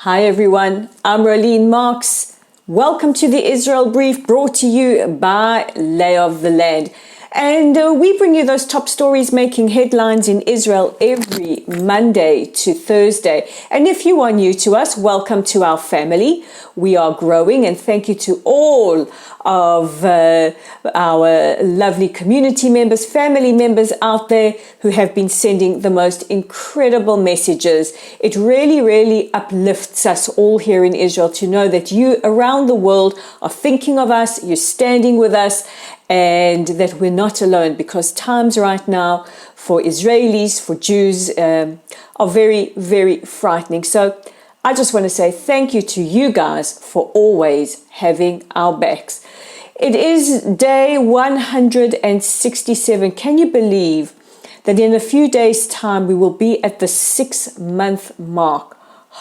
Hi everyone, I'm Rolene Marks. Welcome to the Israel Brief, brought to you by Lay of the Land. And we bring you those top stories making headlines in Israel every Monday to Thursday. And if you are new to us, welcome to our family. We are growing, and thank you to all of our lovely community members, family members out there who have been sending the most incredible messages. It really, really uplifts us all here in Israel to know that you around the world are thinking of us, you're standing with us, and that we're not alone, because times right now for Israelis, for Jews, are very, very frightening. So I just want to say thank you to you guys for always having our backs. It is day 167. Can you believe that in a few days' time we will be at the 6-month mark,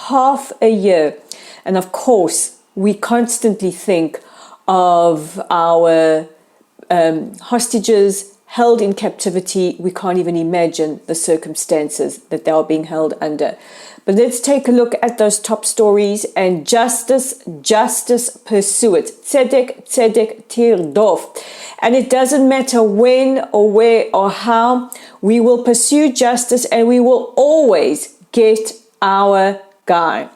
half a year? And of course, we constantly think of our hostages held in captivity. We can't even imagine the circumstances that they are being held under. But let's take a look at those top stories. And justice pursue it. Tzedek tirdof. And it doesn't matter when or where or how, we will pursue justice and we will always get our guy.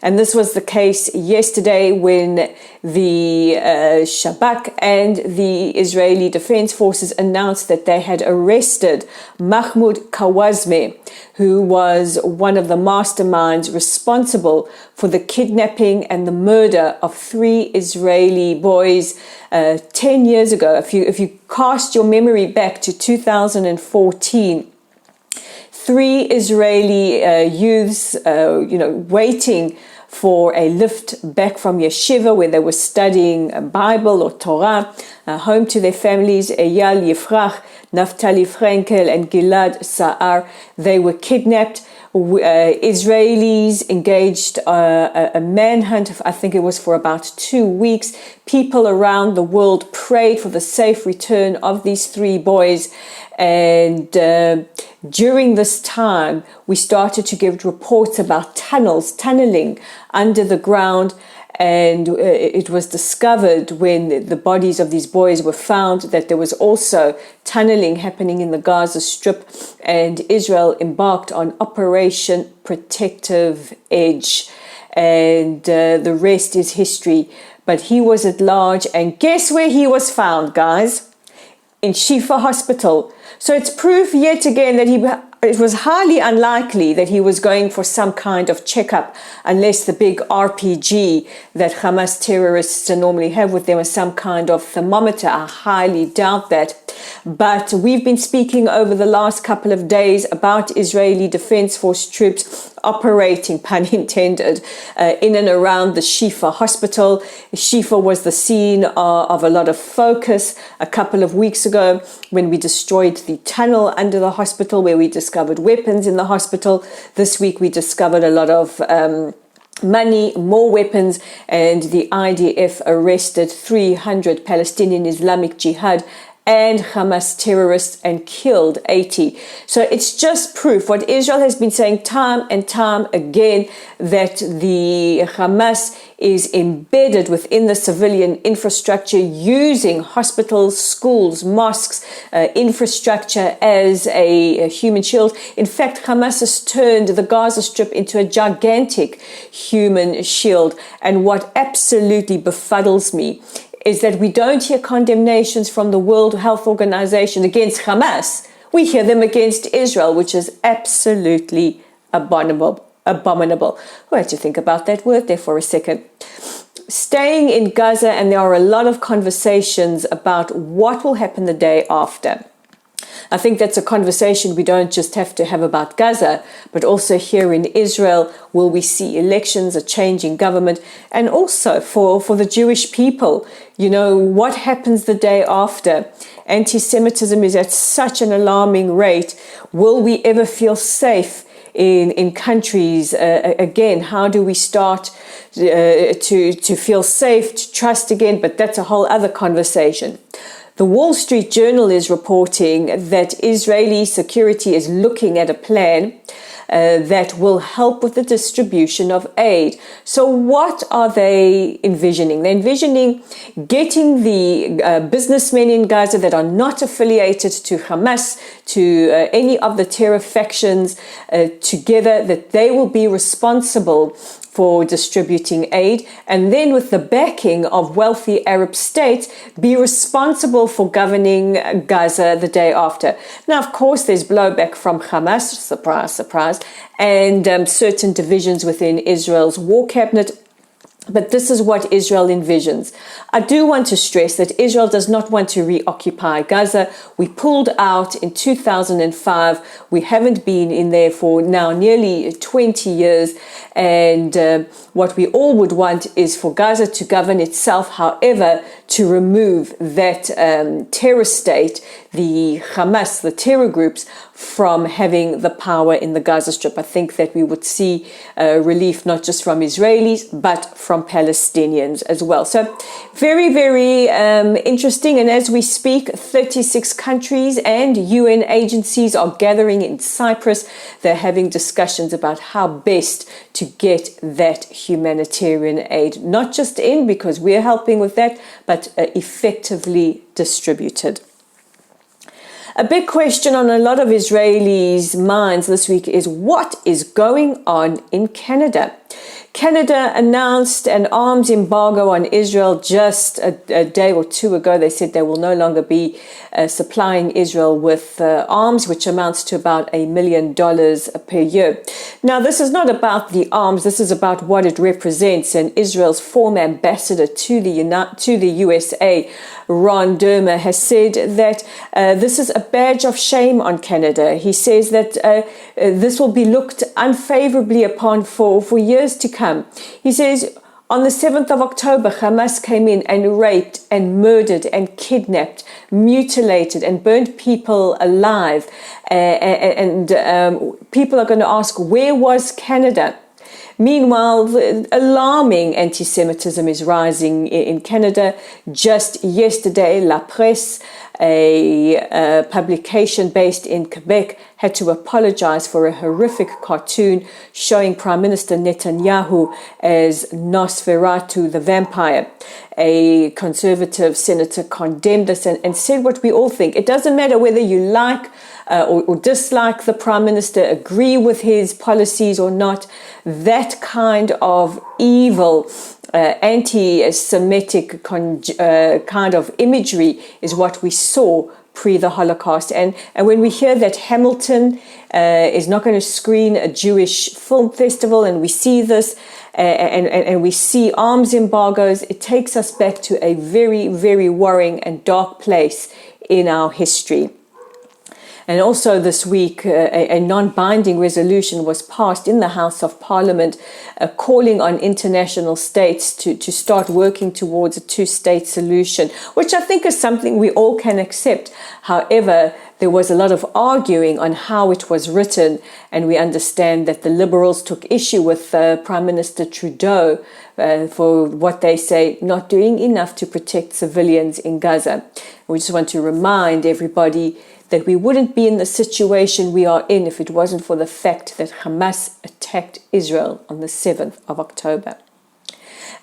And this was the case yesterday when the Shabak and the Israeli Defense Forces announced that they had arrested Mahmoud Kawazme, who was one of the masterminds responsible for the kidnapping and the murder of 3 Israeli boys 10 years ago. If you cast your memory back to 2014, 3 Israeli youths, waiting for a lift back from yeshiva where they were studying Bible or Torah, home to their families, Eyal Yifrach, Naftali Frankel, and Gilad Sa'ar. They were kidnapped. Israelis engaged a manhunt, I think it was for about 2 weeks. People around the world prayed for the safe return of these 3 boys. And during this time, we started to get reports about tunneling under the ground. And it was discovered when the bodies of these boys were found that there was also tunneling happening in the Gaza Strip, and Israel embarked on Operation Protective Edge. And the rest is history. But he was at large, and guess where he was found, guys? In Shifa hospital. So it's proof yet again that it was highly unlikely that he was going for some kind of checkup, unless the big RPG that Hamas terrorists normally have with them was some kind of thermometer. I highly doubt that. But we've been speaking over the last couple of days about Israeli Defense Force troops operating, pun intended, in and around the Shifa hospital. Shifa was the scene of a lot of focus a couple of weeks ago when we destroyed the tunnel under the hospital, where we discovered weapons in the hospital. This week we discovered a lot of money, more weapons, and the IDF arrested 300 Palestinian Islamic Jihad and Hamas terrorists and killed 80. So it's just proof what Israel has been saying time and time again, that the Hamas is embedded within the civilian infrastructure, using hospitals, schools, mosques, infrastructure as a human shield. In fact, Hamas has turned the Gaza Strip into a gigantic human shield. And what absolutely befuddles me is that we don't hear condemnations from the World Health Organization against Hamas. We hear them against Israel, which is absolutely abominable. We had to think about that word there for a second. Staying in Gaza, and there are a lot of conversations about what will happen the day after. I think that's a conversation we don't just have to have about Gaza, but also here in Israel. Will we see elections, a change in government? And also for the Jewish people, what happens the day after? Anti-Semitism is at such an alarming rate. Will we ever feel safe in countries? Again, how do we start to feel safe, to trust again? But that's a whole other conversation. The Wall Street Journal is reporting that Israeli security is looking at a plan that will help with the distribution of aid. So what are they envisioning? They're envisioning getting the businessmen in Gaza that are not affiliated to Hamas, to any of the terror factions together, that they will be responsible for distributing aid, and then with the backing of wealthy Arab states, be responsible for governing Gaza the day after. Now, of course, there's blowback from Hamas, surprise, surprise, and certain divisions within Israel's war cabinet. But this is what Israel envisions. I do want to stress that Israel does not want to reoccupy Gaza. We pulled out in 2005. We haven't been in there for now nearly 20 years. And what we all would want is for Gaza to govern itself. However, to remove that terror state, the Hamas, the terror groups, from having the power in the Gaza Strip. I think that we would see relief not just from Israelis, but from Palestinians as well. So very, very interesting. And as we speak, 36 countries and UN agencies are gathering in Cyprus. They're having discussions about how best to get that humanitarian aid, not just in, because we're helping with that, but effectively distributed. A big question on a lot of Israelis' minds this week is what is going on in Canada? Canada announced an arms embargo on Israel just a day or two ago. They said they will no longer be supplying Israel with arms, which amounts to about $1 million per year. Now, this is not about the arms. This is about what it represents. And Israel's former ambassador to the USA, Ron Dermer, has said that this is a badge of shame on Canada. He says that this will be looked unfavorably upon for years to come. He says, on the 7th of October, Hamas came in and raped and murdered and kidnapped, mutilated and burned people alive. And people are going to ask, where was Canada? Meanwhile, alarming anti-Semitism is rising in Canada. Just yesterday, La Presse, a publication based in Quebec, had to apologize for a horrific cartoon showing Prime Minister Netanyahu as Nosferatu the vampire. A conservative senator condemned this and said what we all think. It doesn't matter whether you like or dislike the Prime Minister, agree with his policies or not. That kind of evil, anti-Semitic kind of imagery is what we saw pre the Holocaust. And when we hear that Hamilton is not going to screen a Jewish film festival, and we see this, and we see arms embargoes, it takes us back to a very, very worrying and dark place in our history. And also this week, a non-binding resolution was passed in the House of Parliament calling on international states to start working towards a two-state solution, which I think is something we all can accept. However, there was a lot of arguing on how it was written, and we understand that the Liberals took issue with Prime Minister Trudeau for what they say not doing enough to protect civilians in Gaza. We just want to remind everybody that we wouldn't be in the situation we are in if it wasn't for the fact that Hamas attacked Israel on the 7th of October.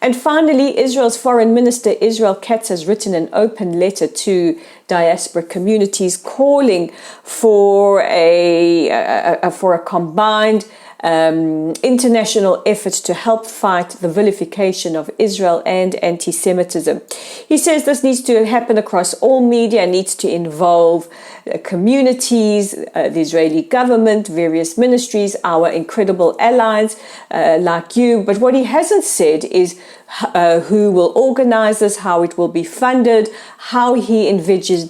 And finally, Israel's Foreign Minister Israel Katz has written an open letter to diaspora communities calling for a combined international efforts to help fight the vilification of Israel and anti-Semitism. He says this needs to happen across all media, needs to involve communities, the Israeli government, various ministries, our incredible allies like you. But what he hasn't said is who will organize this, how it will be funded, how he envisages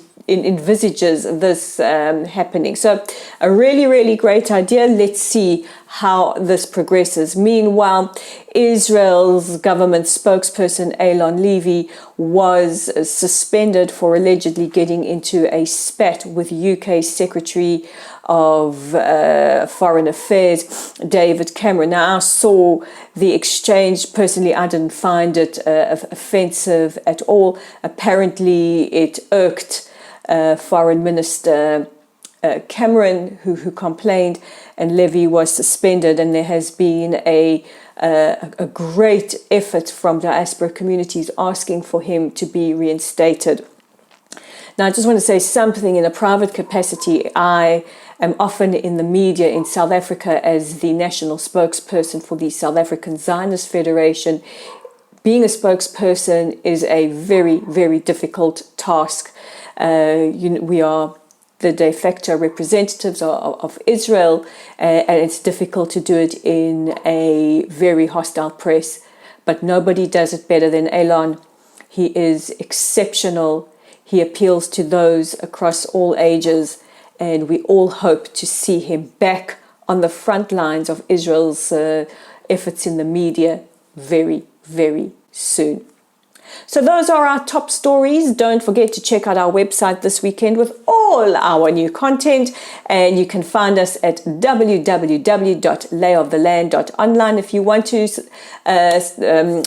this happening. So a really, really great idea. Let's see how this progresses. Meanwhile, Israel's government spokesperson Eilon Levy was suspended for allegedly getting into a spat with UK Secretary of Foreign Affairs David Cameron. Now, I saw the exchange. Personally, I didn't find it offensive at all. Apparently, it irked Foreign Minister Cameron who complained, and Levy was suspended, and there has been a great effort from diaspora communities asking for him to be reinstated. Now, I just want to say something in a private capacity. I am often in the media in South Africa as the national spokesperson for the South African Zionist Federation. Being a spokesperson is a very, very difficult task. We are the de facto representatives of Israel, and it's difficult to do it in a very hostile press. But nobody does it better than Elon. He is exceptional. He appeals to those across all ages, and we all hope to see him back on the front lines of Israel's efforts in the media very, very soon. So those are our top stories. Don't forget to check out our website this weekend with all our new content, and you can find us at www.layoftheland.online. If you want to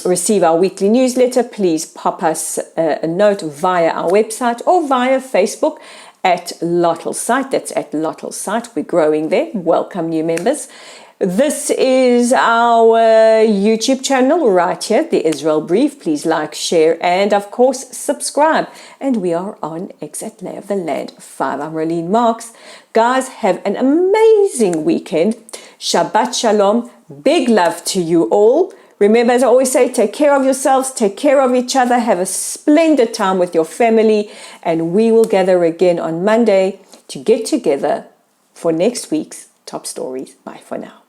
receive our weekly newsletter, please pop us a note via our website or via Facebook at Lottle Site. That's at Lottle Site. We're growing there. Welcome new members. This is our YouTube channel right here, The Israel Brief. Please like, share, and of course subscribe. And we are on X at Lay of the Land 5. I'm Rolene Marks. Guys, have an amazing weekend. Shabbat Shalom. Big love to you all. Remember, as I always say, take care of yourselves, take care of each other, have a splendid time with your family, and we will gather again on Monday to get together for next week's top stories. Bye for now.